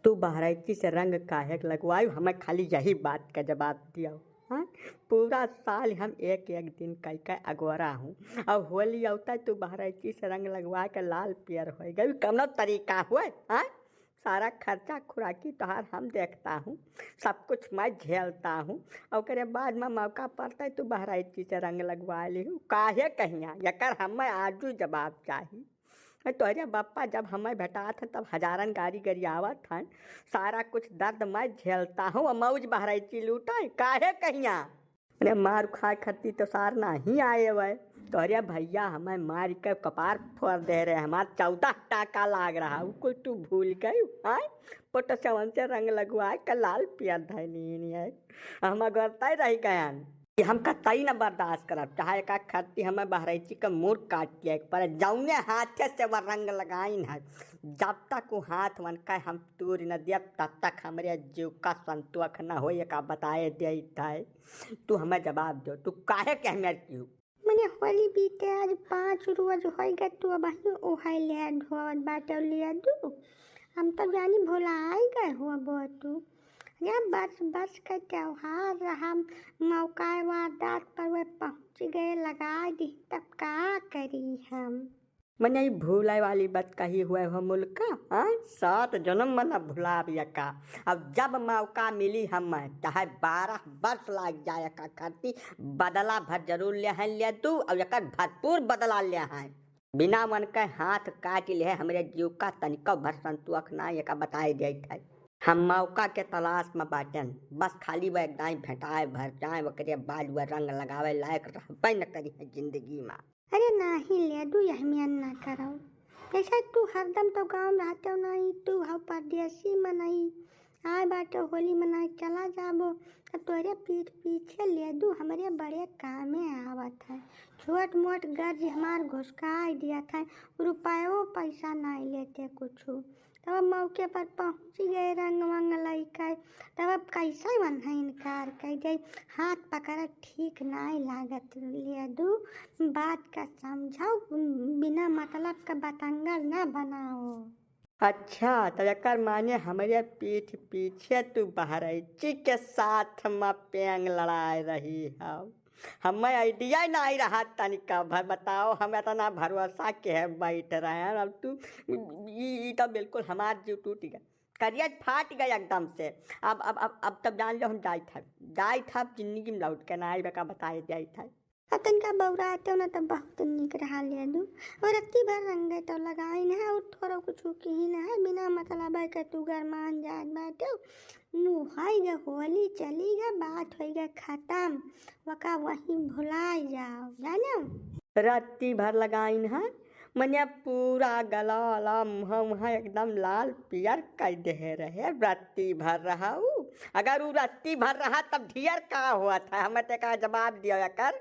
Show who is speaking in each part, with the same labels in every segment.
Speaker 1: तू बहराइची से रंग काहे लगवायु, हमें खाली यही बात का जवाब दिया। हाँ, पूरा साल हम एक एक दिन कई कई अगोरा हूँ, अब होली आवता तू बहराइची से रंग लगवा के लाल पियर हो गई, कौनो तरीका हुआ। हाँ, सारा खर्चा खुराकी तोहार हम देखता हूँ, सब कुछ मैं झेलता हूँ, और ओकरे बाद में मौका पड़ता है तू बहराइची से रंग लगवा ली हूँ काहे कहिया, यकर हमें आजू जवाब चाहिए। तोहरे बप्पा जब हमें भेटात है तब हजारन गाड़ी गरियावत हैं, सारा कुछ दर्द मैं झेलता हूँ और मौज बहराइची लूटा काहे कहिया। अरे मार खाए खती तो सार नहीं आए वह, तोहरे भैया हमें मार के कपार फोड़ दे रहे, हमारा 14 टाका लाग रहा, कोई तू भूल गई। हाँ, पोट चवन से रंग लगवा के लाल पियर धैली है, हम गरता रही गयान, हम कतई न बर्दाश्त करब, चाहे का खर्ची हमें बहराइची का मुँह काट के पर जौने हाथे से वह रंग लगाइन है, जब तक वो हाथ मन का हम तूर न दिया तब तक हमारे जीव का संतोष न हो, का बताए देता है। तू हमें जवाब दो, तू काहे कह मेरे क्यों।
Speaker 2: मैंने होली बीते आज 5 रोज हो गए, तू अब ओहाई ले ढोवत बाटे लिया दू, हम तो जानी भुला ही गए हो अब तू। या बस का त्योहार रहा, मौका वारदात पर वे पहुँच गए, लगा दी तब का करी हम।
Speaker 1: मैंने ये भूलाए वाली बात कही हुए हो मुल्का। हाँ, 7 जन्म मना भुला का, अब जब मौका मिली हमें चाहे 12 वर्ष लग जाए का करती बदला भर जरूर ले तू, और एक भरपूर बदला ले हैं, बिना मन के हाथ काट ले हमरे जीव का तनिको भर संतोष ना ये का बताए देता है। हम मौका के तलाश में बाटन, बस खाली वह एकदम भेटाए भर जाए वकरे बाद वह रंग लगावे लायक रहबे न करी है जिंदगी में।
Speaker 2: अरे नहीं ले दू यहमियन ना करो, ऐसा तू हरदम तो गाँव में रहते हो नहीं, तू हो परदेसी में नहीं आए बाटे होली मनाए चला जाबो, तो तोरे पीछे ले दू हमारे बड़े कामे आवत है, छोट मोट गर्ज हमार घुसकाई दिया था, रुपयों पैसा नहीं लेते कुछ, तब मौके पर पहुँच गए रंग वंग लैके, तब अब कैसे मन है इनकार कर दे, हाथ पकड़ ठीक नहीं लागत ले दू, बात का समझाओ, बिना मतलब का बतंगड़ ना बनाओ।
Speaker 1: अच्छा, तो एकर माने हमारे पीठ पीछे तू बहराइची के साथ में पेंग लड़ाए रही है, हमें आइडिया नहीं रहा तनिका भर, बताओ हम इतना भरोसा के है बैठ रहे हैं, अब तू तो बिल्कुल हमार जीव टूट गया, करियर फाट गया एकदम से। अब तब जान लो हम जाए था जिंदगी में लौट के ना आई का बताए जाए था।
Speaker 2: अब तनका बौराते हो ना तब बहुत निक रहा ले दू, और रत्ती भर रंगे तो लगाई न है, और थोड़ा कुछ की ही न है, बिना मतलब है कि तू गरमान जात बैठे मुहाई गे होली चली गे बात हो गए खत्म, वका वहीं भुलाई जाओ जानो।
Speaker 1: रत्ती भर लगाइन है, मैंने पूरा गला वाला मुँह एकदम लाल पियर कर दे रहे, रत्ती भर रहा हूँ, अगर वो रत्ती भर रहा तब ढियर का हुआ था, हमें ते का जवाब दिया कर,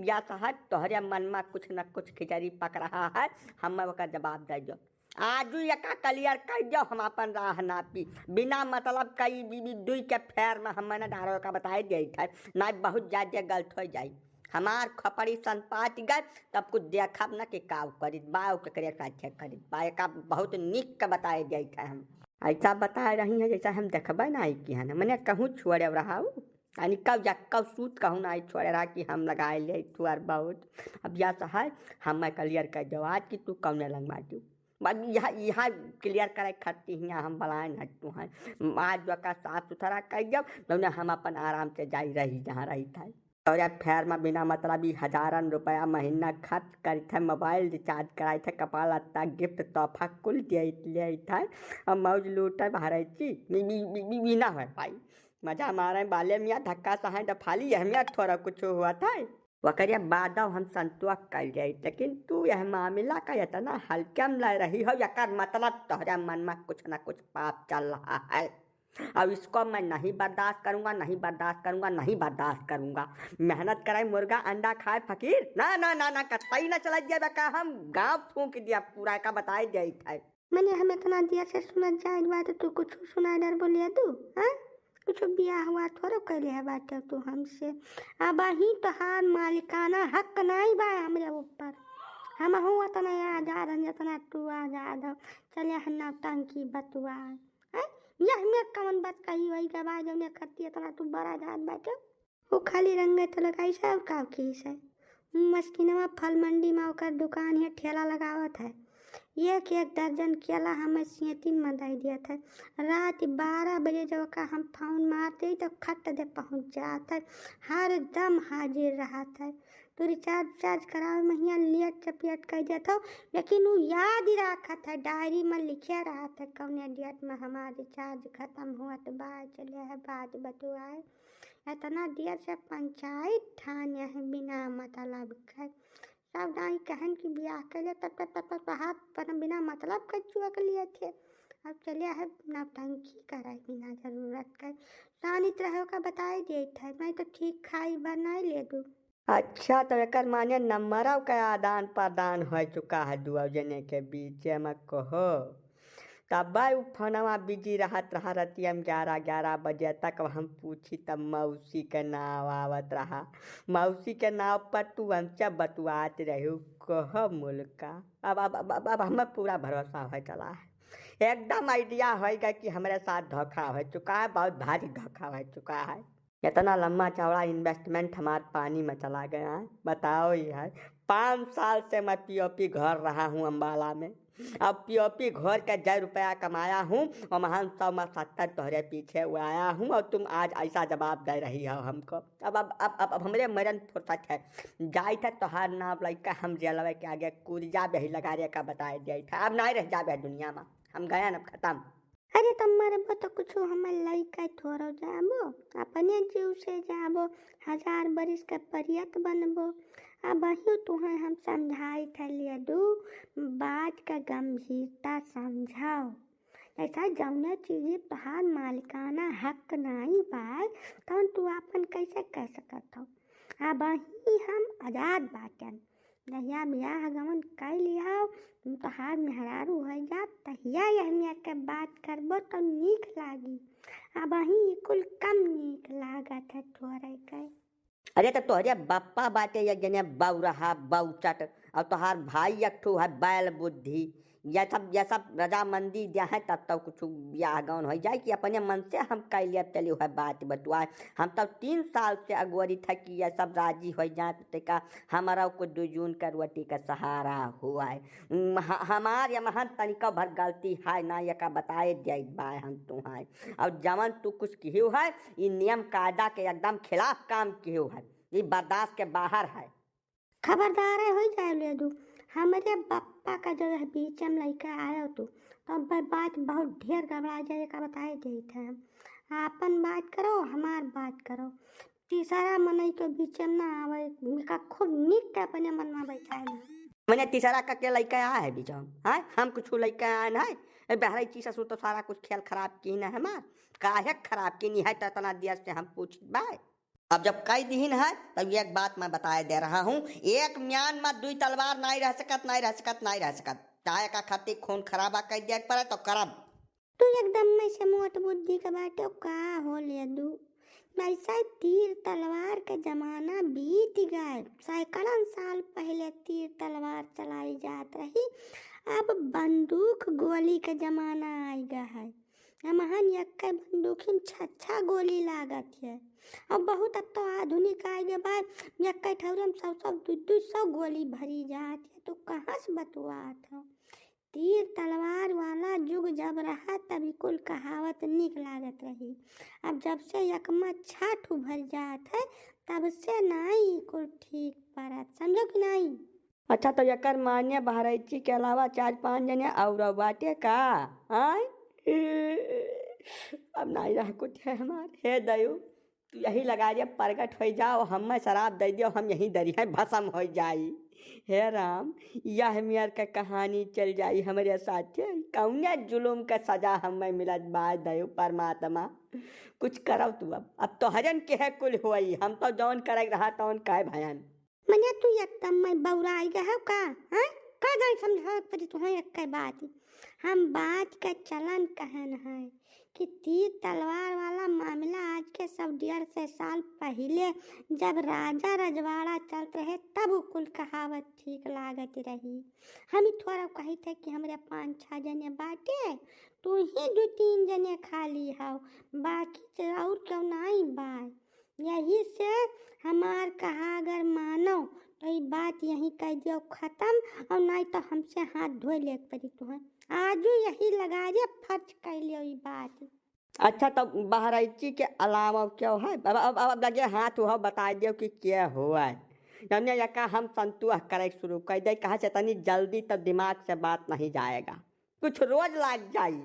Speaker 1: या साहब तोहरे मन में कुछ न कुछ खिचड़ी पक रहा है, हमें वका जवाब दे दो, आजू यका क्लियर कर दो, हम अपन राह ना पी, बिना मतलब कई बीबी दुई के फेर में हमें न डारो का बताए दिए था, ना बहुत ज़्यादा गलत हो जाए, हमार खपड़ी सन पाट गए तब कुछ देखब न कि काव करी बाव के करे साथे करी बाय का बहुत निक का बताए दिए था, हम ऐसा बता रही है जैसा हम देखबे ना कि है ना मैंने कहूँ छोड़े रहा यानी कब सूत कहूँ ना छोड़े रहा कि हम लगाए ले तुअर बहुत, अब यह सहाय हम क्लियर कर दो आज कि तू कौन लगवा दू, यहाँ क्लियर करे खट्टी हियाँ हम बलाए न तू हैं, आज का साफ सुथरा कर दो, हम अपन आराम से जाई रही जहाँ रही था, और फेर में बिना मतलब ही हजारन रुपया महीना खर्च करे थे, मोबाइल रिचार्ज कराए थे, कपाल लत्ता गिफ्ट तोहफा कुल ले थे, अब मौज लूटे बहराइची बिना हो पाई, मजा मारे बाले मियाँ धक्का सहाय डफाली अहमिया थोड़ा कुछ हुआ था, वकरिया बाद हम संतोष कर गए, लेकिन तू यह मामला का इतना हल्के में ले रही हो, यकर मतलब तोहरे मन में कुछ न कुछ पाप चल रहा है, अब इसको मैं नहीं बर्दाश्त करूंगा, नहीं बर्दाश्त करूंगा, नहीं बर्दाश्त करूंगा, मेहनत कराए मुर्गा अंडा खाए फकीर, ना ना ना ना कतई ना चला दिया का, हम गाँव फूंक दिया पूरा का बताए दिया था,
Speaker 2: मैंने हमें इतना दिया से सुना जाए बात तू कुछ सुना डर बोलिया तू, हाँ कुछ बिया हुआ थोड़ा कैले है बात तू हमसे, अब ही तोहार मालिकाना हक नहीं बा हमरे ऊपर, हम हूँ इतना आजाद हम जितना तू आजाद हो, चले नौटंकी बतुआ, या जवन बात कही वही के बाद जौने करती इतना तू बड़ा जात बाटे। वो खाली रंगे तो लगाई से और का की से मस्किनवा फल मंडी में ओकर दुकान है, ठेला लगावत है। एक एक दर्जन केला हमें सियतिन में दे दिया था। रात 12 बजे जब का हम फोन मारते तो खट दे पहुँच जाता है, हर दम हाजिर रहा था। तो रिचार्ज करावे महिया लेट चपेट कर देता हो, लेकिन वो याद ही रखा था, डायरी में लिखे रहा था कौने डेट में हमारा रिचार्ज खत्म हुआ तो बाहर चले है बात बतुआए। इतना देर से पंचायत ठाने है बिना मतलब का। सब दाई कहन की ब्याह कर ले तब हाथ पर बिना मतलब का चुआ कर लिए थे। अब चले है नौटंकी कराए बिना जरूरत का। शानित रहो का बताए दे था, मैं तो ठीक खाई बनाए ले दूँ।
Speaker 1: अच्छा तो एकर माने नंबरों का आदान प्रदान हो चुका है दुआ जने के बीच में कहो। तब उ फोनवा बिजी रहा रतिया में 11 बजे तक हम पूछी तब मौसी के नाव आवत रहा। मौसी के नाव पर तू हमसे बतुआत रहू कह मुल्का। अब हमें पूरा भरोसा हो चला है, एकदम आइडिया होगा कि हमारे साथ धोखा हो चुका है, बहुत भारी धोखा हो चुका है। इतना लंबा चौड़ा इन्वेस्टमेंट हमारे पानी में चला गया है। बताओ यार, 5 साल से मैं पीओपी घर रहा हूँ अम्बाला में। अब पीओपी घर के 1 रुपया कमाया हूँ और महान 170 तोहरे पीछे वो आया हूँ और तुम आज ऐसा जवाब दे रही हो हमको। अब हमरे मरन फुर्सत है, जाए था तोहार नाम लड़का हम जेलवे के आगे कूद जाबे ही लगा का बताए दिया था। अब नहीं रह जाबे दुनिया में, हम गया न खत्म।
Speaker 2: अरे तुम्हारे बो तो कुछ हमें लइका थोड़ो जाबो, अपने जीव से जाबो, 1000 बरिस का परियत बनबो। अब वही तुम्हें हम समझाई थे लिए दू बात का गंभीरता समझाओ। ऐसा जौने चीज़ तोहार मालिकाना हक नहीं बा तो तू अपन कैसे कह सकत हो। अब वही हम आजाद बाटन, जहिया ब्याह गमन कर लिया तोहार मेहरारू हो जा तहिया यहनिया के बात करबो तो नीक लागी। अब वही कुल कम नीक लागत है थोड़े के।
Speaker 1: अरे तो तोहरे बप्पा बाटे या जने बौरहा बौचट और तोहार भाई एकठू है बैल बुद्धि। यह सब रजामंदी दिया है तब तक कुछ ब्याह गौन हो जाए कि अपने मन से हम कह लिया चली है बात बतुआए। हम तब 3 साल से अगवरी था कि यह सब राजी हो जाए का हमारा को 2 जून का रोटी का सहारा हुआ है। हमार या महान तनिका भर गलती है ना, ये का बताए दे बाय हम तुम्हारे। और जवन तू कुछ कहू है ये नियम कायदा के एकदम खिलाफ काम कहू है, ये बर्दाश्त के बाहर है।
Speaker 2: खबरदार है हो जाए ले दू हमारे पप्पा का जो है बीच में लड़का आया तो बात बहुत ढेर गड़बड़ा जाए का बताए दे थे। आपन बात करो हमार बात करो, तीसरा मनई के बीच में ना आवे का खुद निक के अपने मन में बैठाए ना।
Speaker 1: मैंने तीसरा का के लड़का आया है बीच में, हाँ हम कुछ लड़का आए ना है बहरा चीज ससुर तो सारा कुछ खेल खराब की ना हमार काहे खराब की नहीं है तो इतना देर से हम पूछ बाय। अब जब कई दिन है तब एक बात मैं बताए दे रहा हूँ, एक म्यान में 2 तलवार नहीं रह सकत। चाहे का खातिर खून खराबा कर दिया पड़े तो करब।
Speaker 2: तू एकदम में से मोट बुद्धि का बाटे का हो ले दू ऐसा तीर तलवार का जमाना बीत गए। सैकड़ों साल पहले तीर तलवार चलाई जात रही, अब बंदूक गोली का जमाना आ गया है। महान यक्का बंदूकिन 6 गोली लागत है। अब बहुत अब तो आधुनिक आ गया भाई, यक्का ठौरम 100 गोली भरी जात है। तो कहाँ से बतुआत हो। तीर तलवार वाला युग जब रहा तभी कुल कहावत निक लागत रही। अब जब से यकमा 6 भर जात है तब से नहीं कुल ठीक पड़त, समझो कि नहीं।
Speaker 1: अच्छा तो यकर मान्य बहरैची के अलावा 4-5 जने और बाटे का आय अब नहीं रह कुछ है हमारे। हे दयु तू यही लगा दिया प्रगट हो जाओ, हमें शराब दे दियो, हम यही दरी है भस्म हो जाई। हे राम यह मेयर का कहानी चल जाई हमारे साथ, कौने जुलूम का सजा हमें मिलत बाय दयु परमात्मा कुछ करो तू। अब तो हजन के है कुल हुई, हम तो जौन करे रहा तौन कहे भयन।
Speaker 2: मने तू एकदम मैं बौराई गया का हैं का जान समझा पर तू है एक बात। हम बात का चलन कहन है कि तीर तलवार वाला मामला आज के 150 साल पहले जब राजा रजवाड़ा चलते रहे तब कुल कहावत ठीक लागत रही। हम थोड़ा कही थे कि हमारे 5-6 जने बाटे तू ही 2-3 जने खाली हो, बाकी से और क्यों नहीं बाय। यही से हमार कहा अगर मानो तो ये बात यही कह दियो खत्म, और नहीं तो हमसे हाथ धोए ले पड़ी तुम्हें। आजू यही लगा दिया, फर्ज कर लियो ये बात।
Speaker 1: अच्छा तो बहराइची के अलावा क्या है? अब लगे हाथ वह बता दियो कि क्या हुआ है। हमने यका हम संतुह करे शुरू कर दे, कहा से तनी जल्दी तो दिमाग से बात नहीं जाएगा, कुछ रोज लाग जाई।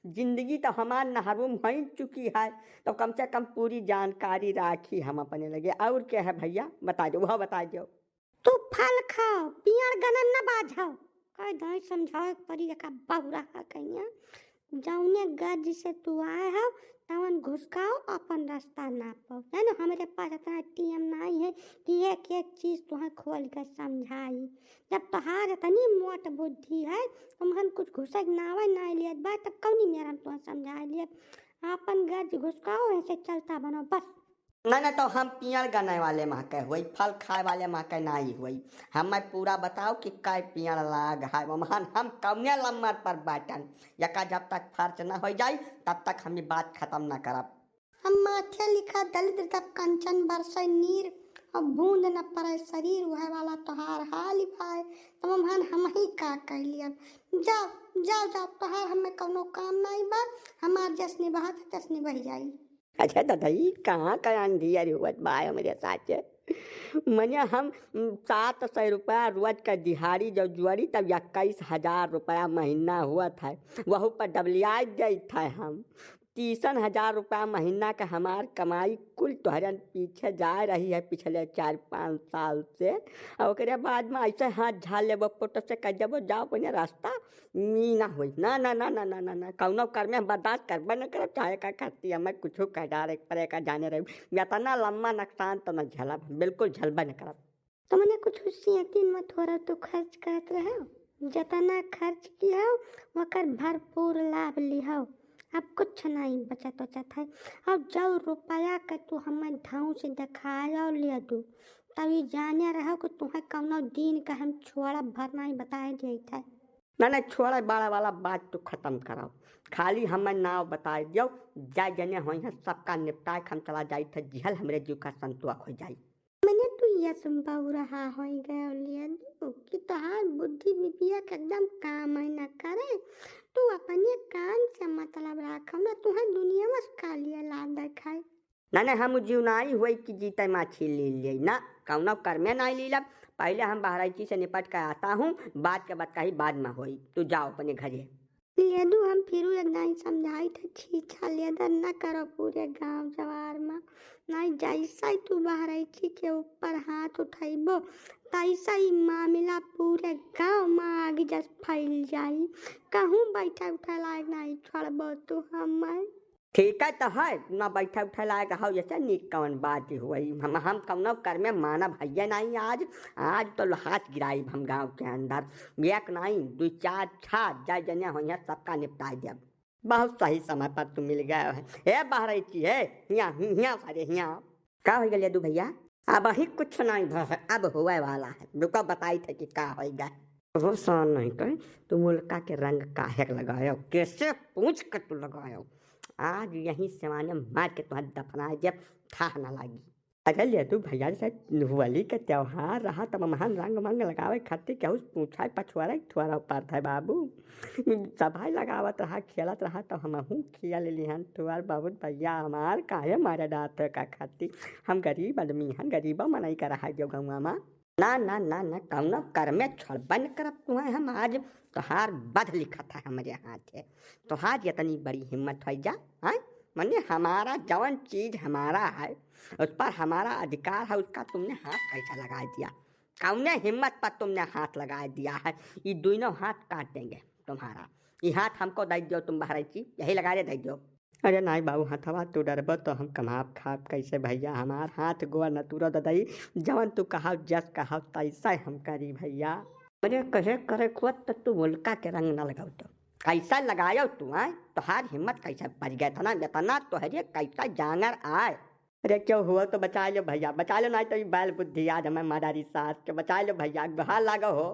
Speaker 1: जिंदगी तो हमार नहरूम हो चुकी है, तो कम से कम पूरी जानकारी राखी हम अपने लगे। और क्या है भैया बता दो, वह बता दो।
Speaker 2: तू फल खाओ, पियर गनन न बाझाओ। कह दई समझाओ परी का बहुरा का कहिया। जौने गज से तू आए हो तवन घुसकाओ, अपन रास्ता नापो। जानो हमारे पास इतना टीएम नहीं है कि एक एक चीज तुम्हें खोल कर समझाई। जब तोहार इतनी मोट बुद्धि है, तुमहन कुछ घुसक नावे नहीं लियत बा, तब कौनी मेरा हम तुम्हें समझा लियत। अपन गज घुसकाओ, ऐसे चलता बनो बस।
Speaker 1: ना तो हम पियर गने वाले महके हुई, फल खाए वाले महके नहीं हुई। हमें पूरा बताओ कि कै पियर लाग है महान, हम कौने लम्बर पर बैठन। यका जब तक फर्ज न हो जाए तब तक हम बात खत्म न करब।
Speaker 2: हम माथे लिखा दलित तब कंचन बरसे नीर, और बूंद न पड़े शरीर वह वाला तोहार हाल भाई। तम हम ही का कह लिया। जाओ जाओ जाओ, तोहार हमें कोनो काम नहीं बा, हमार जस निभा तस निभा जाई।
Speaker 1: अच्छा दादाई कहाँ का अंधिया रुवत बायो मेरे साथ। मने हम 700 रुपया रोज का दिहाड़ी जब जुआरी तब 21,000 रुपया महीना हुआ था, वह पर डबलियाज गई था। हम 30,000 रुपया महीना का हमार कमाई कुल तोहरन पीछे जा रही है पिछले 4-5 साल से। और ओकरे बाद में ऐसे हाथ झाल लेबो फोटो से कह देबो जाओ अपने रास्ता, मी ना होई। ना ना ना ना ना ना ना कौनो कर में बर्दाश्त करबे न करब, चाहे का करती हमें कुछ कह डारे परे का जाने रही। इतना लम्बा नुकसान तो न झेलब, बिल्कुल झेलबे न करब।
Speaker 2: तो मैंने कुछ यकीन मत हो रहा, तो खर्च करत रहो, जितना खर्च किया वकर भरपूर लाभ लिहो। अब कुछ नहीं बचत वचत है। अब जब रुपया के तू हमें ढंग से दिखाया और ले दू, तभी जाने रहो कि तुम्हें कौनो दिन का हम छोड़ा भर नहीं बताए देता है।
Speaker 1: ना छोड़ा बड़ा वाला बात तो खत्म कराओ, खाली हमें नाव बता दियो। जा जने हो सबका निपटाए हम चला जाई थे, जिहल हमरे जीव का संतुआ हो जाई।
Speaker 2: मैंने तू ये संभव रहा हो गया लिया दू कि तोहार बुद्धि विपिया के एकदम काम ही न करे। तू अपने कान से मतलब रखो ना, तुम्हें दुनिया में का लिए लाभ दिखाए।
Speaker 1: ना हम जीवनाई हुई कि जीते माछी ले लिए ना, कौनो कर में नहीं लीलब। पहले हम बहराइची से निपट कर आता हूँ, बात के बाद कहीं बाद में होई। तू जाओ अपने घरे।
Speaker 2: लेदू हम फिर एक नहीं समझाई थे, छीछा लेदर न करो पूरे गांव जवार में। नहीं जैसा ही तू बहराइची के ऊपर हाथ उठाइबो, तैसा ही मामला पूरे गांव में आगे जस फैल जाई। कहूँ बैठा उठा लायक नहीं छोड़बो तू हमें।
Speaker 1: ठीक है तो है ना, बैठा उठा लायक हो जैसे निक कौन बात हुई। हम कौनो कर में माना भैया नहीं। आज तो हाथ गिराई हम गांव के अंदर, एक नहीं 2-4 जा जने हो सबका निपटा दिया। बहुत सही समय पर तुम मिल गए है। हे बहराइची है यहाँ सारे यहाँ का हो गया दू भैया? अब ही कुछ नहीं भय, अब हुए वाला है। रुको बताई थे कि का होगा। वो सान नहीं कहे तुम मुल्का के रंग काहे लगायो, कैसे पूछ कर तू लगायो। आज यहीं सेवाने मार के तुम्हें दफना जब था ना लगी। अगर ले तू भैया से होली के त्योहार रहा तब महान रंग मंग लगावे खातिर केहू पूछा पछुआरा थुआरा ऊपर था बाबू। सभाई लगावत रहा खेलत रहा तो हमहू खिया ले लिहन तुआर बाबू भैया हमार काहे मारे डात का खातिर। हम गरीब आदमी हन, गरीबा मनाई कर रहा जो गौवा में। ना ना ना ना कौनो कर में छोड़बन करब तुम्हें। हम आज तोहार बध लिखा था हमारे हाथ है, तोहार इतनी बड़ी हिम्मत हो जा। हाँ मने हमारा जवन चीज हमारा है उस पर हमारा अधिकार है, उसका तुमने हाथ कैसा लगा दिया? कौने हिम्मत पर तुमने हाथ लगा दिया है? ये दोनों हाथ काट देंगे तुम्हारा। ये हाथ हमको दे दो, तुम बहराइची यही लगा दे दो। अरे नहीं बाबू हथवा तू डरब तो हम कमाब खाब कैसे भैया? हमार हाथ गोआ न तूरो दई, जवन तू कहा जस कहा तैसा हम करी भैया। मुझे कहे करे खुद तक तू मुल्का के रंग न लगाओ तो कैसा लगायो तू? आए तोहार हिम्मत कैसे बढ़ गया था ना, इतना तोहरे कैसा जानर आए। अरे क्यों हुआ तो बचा लो भैया, बचा लो, नहीं तो बैल बुद्धि आज हमें मादारी सास के बचा लो भैया, गुहार लागो हो।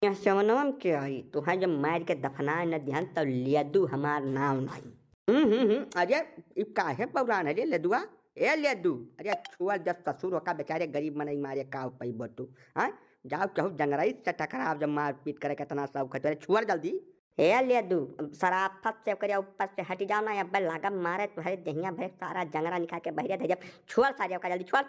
Speaker 1: यहाँ सवनम के आई तुहां जब मार के दफना न ध्यान तो लेदू हमार नाम नहीं। अरे इ काहे पौरान अरे लेदुआ ए लेदू अरे छुआ जब ससुर होका बेचारे गरीब मनई मारे का पैबो तू हाँ जाओ कहू जंगरई से टकराव जब मार पीट करे कितना सब खतरे छुअर जल्दी ए लेदू सराफत से करे ऊपर से हट जाओ ना अब लागा मारे तुम्हारे दहिया भरे सारा जंगरा निकाल के बहरे दे जब छुअर सारे का जल्दी छुअर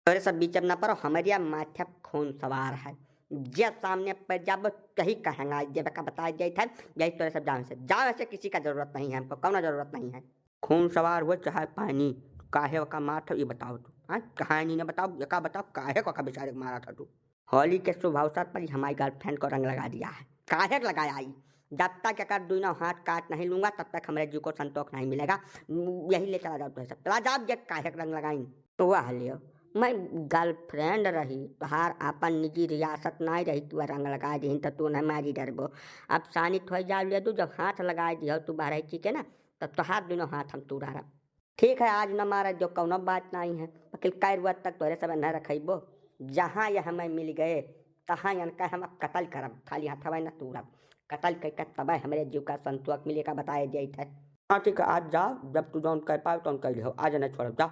Speaker 1: तोरे सब बीच न पर हमारिया माथे खून सवार है जे सामने पर जब कही कहेंगा जब का बता दिया था यही तोरे सब जाओ ऐसे किसी का जरूरत नहीं है हमको कौन जरूरत नहीं है खून सवार हुआ चाहे पानी काहे का मार था ये बताओ तू हाँ कहानी ने बताओ ये का बताओ काहे का बेचारे को मारा था तू होली के शुभ अवसर पर हमारी गर्लफ्रेंड को रंग लगा दिया है काहे लगाया आई जब तक अगर दोनों हाथ काट नहीं लूंगा तब तक हमारे जीव को संतोष नहीं मिलेगा यही ले चला जाओ तो सब चला जाओ जब काहे रंग लगाई तो वह लियो मैं गर्लफ्रेंड रही तोहार अपन निजी रियासत नहीं रही तू रंग लगा दी तो तू न मारी डरबो अब सानित हो जा ले दू जब हाथ लगा दियो तू बारह के ना तब तोहार दोनों हाथ हम तू रहा ठीक है आज न मारा जो कौनो बात नहीं है वकील कै रुआ तक तोरे सब न रखेबो जहाँ यह हमें मिल गए तहाँ कह हम कतल करब खाली हाथ न तूरब कतल कर तब हमारे जीव का संतोष मिलेगा बताया जाए हाँ ठीक है आज जाओ जब तू जौन कर पाओ तो कर लियो आज न छोड़ जाओ।